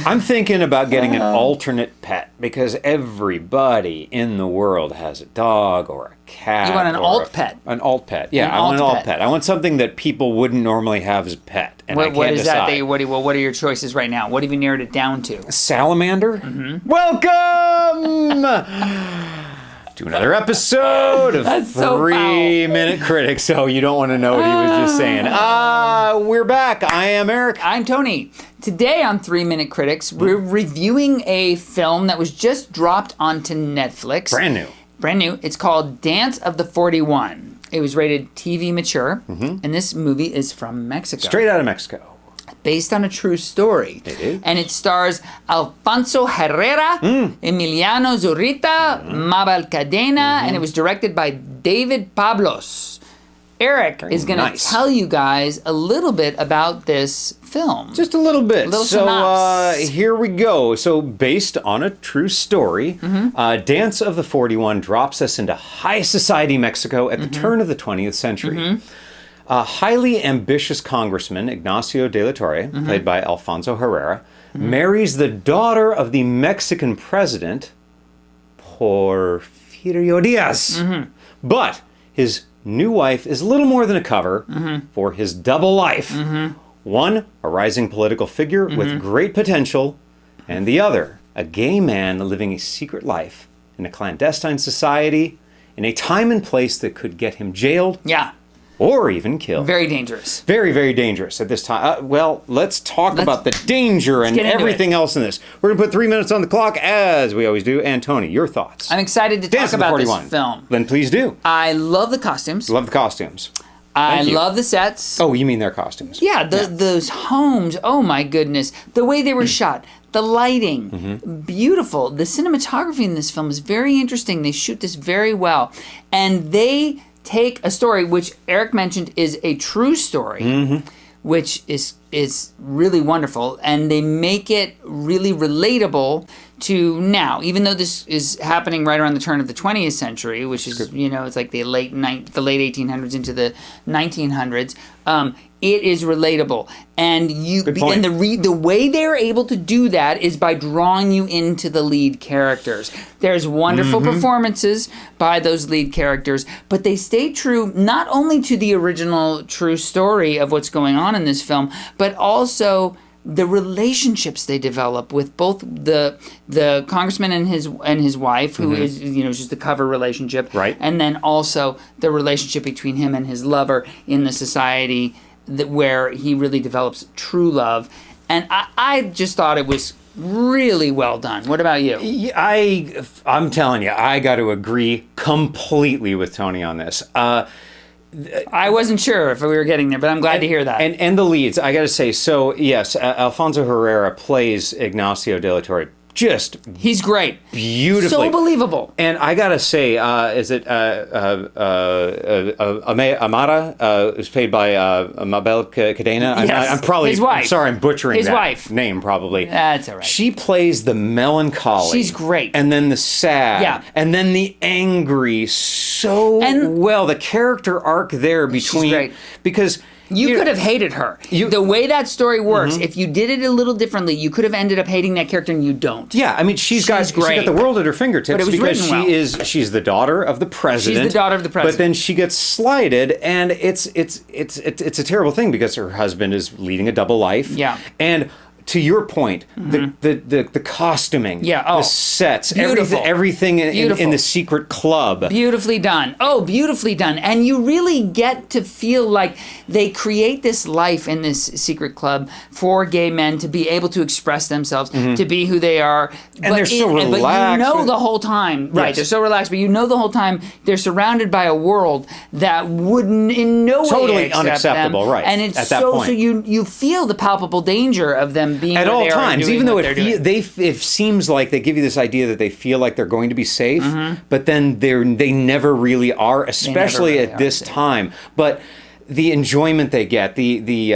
I'm thinking about getting an alternate pet because everybody in the world has a dog or a cat. You want an alt pet? An alt pet, yeah. I want an alt pet. I want something that people wouldn't normally have as a pet, and I can't decide. What are your choices right now? What have you narrowed it down to? Salamander? Welcome to another episode of 3 Minute Critics. So you don't want to know what he was just saying. We're back. I am Eric. I'm Tony. Today on 3 Minute Critics, we're reviewing a film that was just dropped onto Netflix. Brand new. It's called Dance of the 41. It was rated TV mature, and this movie is from Mexico. Straight out of Mexico. Based on a true story. It is. And it stars Alfonso Herrera, Emiliano Zurita, Mabel, Cadena, and it was directed by David Pablos. Eric is going to tell you guys a little bit about this film. Just a little bit. Synopsis. Here we go. So based on a true story, Dance of the 41 drops us into high society Mexico at the turn of the 20th century. A highly ambitious congressman, Ignacio de la Torre, played by Alfonso Herrera, marries the daughter of the Mexican president, Porfirio Diaz. But his new wife is little more than a cover for his double life. One, a rising political figure with great potential, and the other, a gay man living a secret life in a clandestine society in a time and place that could get him jailed. Yeah. Or even killed. Very dangerous. Very, very dangerous at this time. Let's talk about the danger and everything else in this. We're going to put 3 minutes on the clock, as we always do. And Tony, your thoughts? I'm excited to talk about this film. Then please do. I love the costumes. Love the costumes. I love the sets. Oh, you mean their costumes? Yeah, those homes. Oh, my goodness. The way they were shot. The lighting. Beautiful. The cinematography in this film is very interesting. They shoot this very well. And they take a story which Eric mentioned is a true story, which is really wonderful, and they make it really relatable to now. Even though this is happening right around the turn of the 20th century, which is it's like the late 1800s into the 1900s. It is relatable, and the way they're able to do that is by drawing you into the lead characters. There's wonderful performances by those lead characters, but they stay true not only to the original true story of what's going on in this film, but also the relationships they develop with both the congressman and his wife, who is just the cover relationship, right? And then also the relationship between him and his lover in the society where he really develops true love. And I just thought it was really well done. What about you? I'm telling you, I got to agree completely with Tony on this. I wasn't sure if we were getting there, but I'm glad to hear that. And the leads, I got to say, so yes, Alfonso Herrera plays Ignacio de la Torre. He's great. Beautifully. So believable. And I gotta say, is it Amara, who's played by Mabel, Cadena? Yes, I'm probably his wife. Sorry, I'm butchering his that wife. name probably. That's all right. She plays the melancholy. She's great. And then the sad. Yeah. And then the angry. Well, the character arc there between. She's great. Because you could have hated her. The way that story works, if you did it a little differently, you could have ended up hating that character, and you don't. Yeah, I mean, she's got the world at her fingertips, but it was because she's the daughter of the president. She's the daughter of the president. But then she gets slighted, and it's a terrible thing because her husband is leading a double life. Yeah. And to your point, the costuming, the sets, everything in the secret club. Beautifully done. Oh, beautifully done. And you really get to feel like they create this life in this secret club for gay men to be able to express themselves, to be who they are. And they're so relaxed. But you know the whole time, right, they're so relaxed, but you know the whole time they're surrounded by a world that wouldn't in no way totally accept unacceptable, them. right, And it's at that point. So you feel the palpable danger of them being at where all they are times, doing even though what it seems like they give you this idea that they feel like they're going to be safe, but then they never really are, especially at this time. But the enjoyment they get, the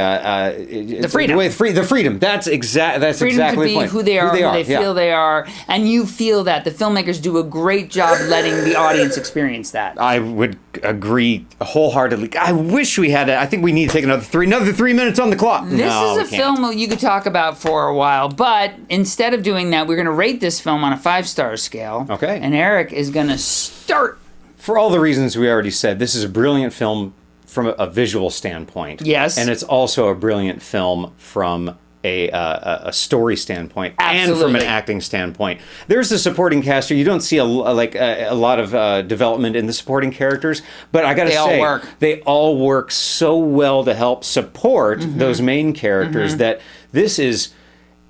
freedom. the freedom. That's exactly Freedom to the be point. who they are, who they feel they are, and you feel that. The filmmakers do a great job letting the audience experience that. I would agree wholeheartedly. I wish we had it. I think we need to take another 3 minutes on the clock. This is a film that you could talk about for a while, but instead of doing that, we're going to rate this film on a 5-star scale. Okay. And Eric is going to start. For all the reasons we already said, this is a brilliant film from a visual standpoint. Yes. And it's also a brilliant film from a story standpoint. Absolutely. And from an acting standpoint. There's the supporting cast here. You don't see a lot of development in the supporting characters, but I gotta say, they all work so well to help support those main characters that this is...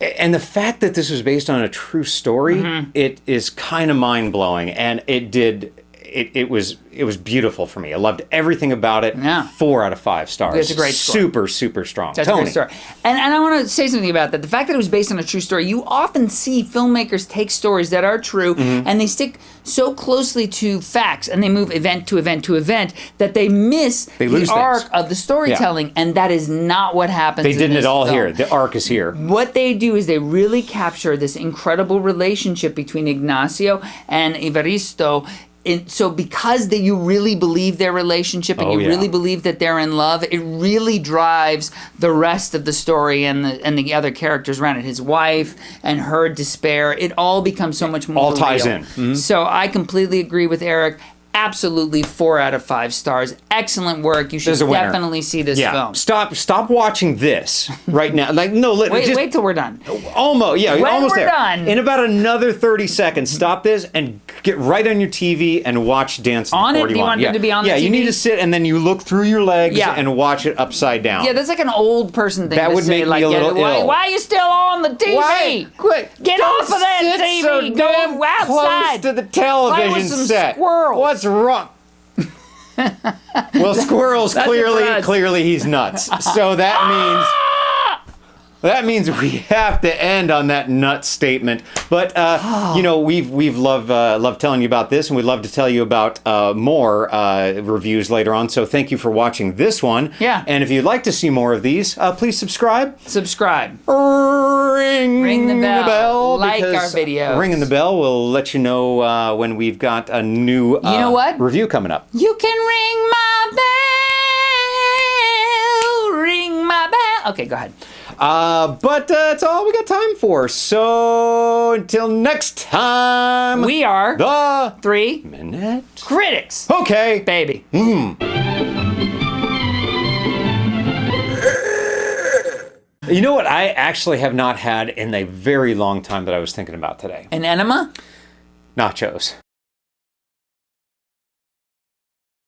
And the fact that this was based on a true story, it is kind of mind-blowing, and it was beautiful for me. I loved everything about it. Yeah. 4 out of 5 stars. It's a great story. Super, super strong. That's Tony. a great story. And I want to say something about that. The fact that it was based on a true story, you often see filmmakers take stories that are true and they stick so closely to facts and they move event to event to event that they miss the arc of the storytelling. Yeah. And that is not what happens in this film. They didn't at all here. The arc is here. What they do is they really capture this incredible relationship between Ignacio and Evaristo. So because you really believe their relationship and you really believe that they're in love, it really drives the rest of the story and the other characters around it. His wife and her despair. It all becomes so much more all ties real. in. Mm-hmm. So I completely agree with Eric. Absolutely 4 out of 5 stars. Excellent work. You should definitely see this film. Stop watching this right now. Wait till we're done. Almost, yeah, when almost we're there. Done. In about another 30 seconds, stop this and get right on your TV and watch Dance on to 41. It? Do you want it to be on the TV? Yeah, you need to sit and then you look through your legs and watch it upside down. Yeah, that's like an old person thing. That would make me a little ill. Why are you still on the TV? Why? Quick, get off of that TV. So Go outside. Close to the television set. Squirrels. What's wrong? Well, squirrels, clearly he's nuts. So that means we have to end on that nut statement. But we've loved telling you about this, and we'd love to tell you about more reviews later on. So thank you for watching this one. Yeah. And if you'd like to see more of these, please subscribe. Ring the bell. Like our videos. Ringing the bell will let you know when we've got a new review coming up. You can ring my bell. Ring my bell. Okay, go ahead. But that's all we got time for. So until next time, we are the 3-Minute Critics. Okay, baby. You know what I actually have not had in a very long time that I was thinking about today? An enema? Nachos.